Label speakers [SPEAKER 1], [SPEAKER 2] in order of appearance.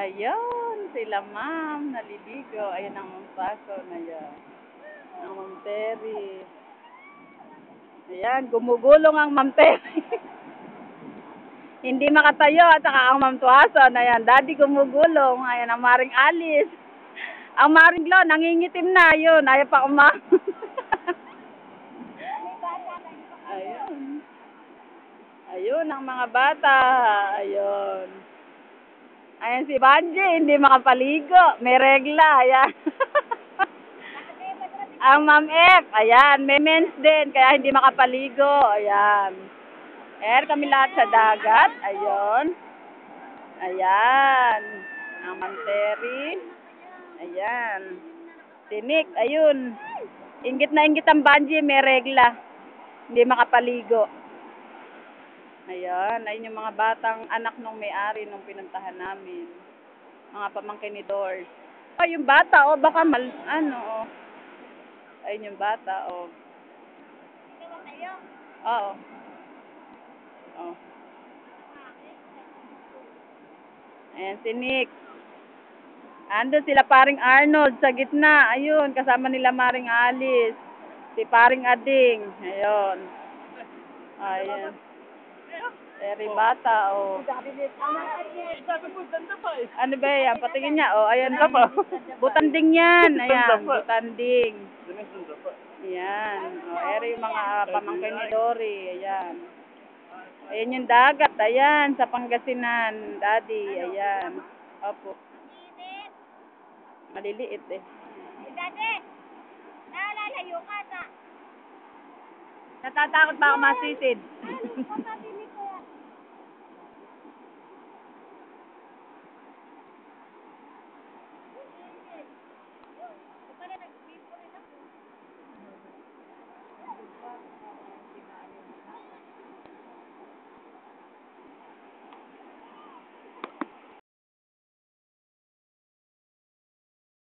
[SPEAKER 1] Ayun, sila ma'am, naliligo. Ayun ang Ma'am Paco na yan. Ang Ma'am Terry. Ayan, gumugulong ang Ma'am Terry. Hindi makatayo at saka ang Ma'am Tuason. Ayan, daddy gumugulong. Ayan, ang Maring Alice. Ang Maring Glo, nangingitim na. Ayun, ayaw pa Ayun. Ayun, ang mga bata. Ayun. Ayan si Banji, hindi makapaligo. May regla, ayan. Ang Ma'am F, ayan, may mens din, kaya hindi makapaligo, ayan. Kami lahat sa dagat, ayun. Ayan. Ang Ma'am Terry, ayan. Si Nick, ayun. Inggit na inggit ang Banji, may regla. Hindi makapaligo. Ayan, ayun yung mga batang anak nung may-ari nung pinuntahan namin. Mga pamangkin ni Doors. Oh, yung bata, oh, baka oh. Ayun yung bata, oh. Oo. Oh. Ayan si Nick. Andun sila paring Arnold sa gitna. Ayun, kasama nila Maring Alice. Si paring Ading. Ayun. Ayan. Very bata, oh. Ano ba yan? Patingin niya, oh. Ayan. Butanding yan. Ayan, butanding. Ayan. Oh, eri yung mga pamangkin ni Dory. Ayan. Ayan yung dagat. Ayan, sa Pangasinan. Daddy, ayan. Opo. Maliliit eh.
[SPEAKER 2] Daddy, naalalayo ka na.
[SPEAKER 1] Natatakot ba ako masisid?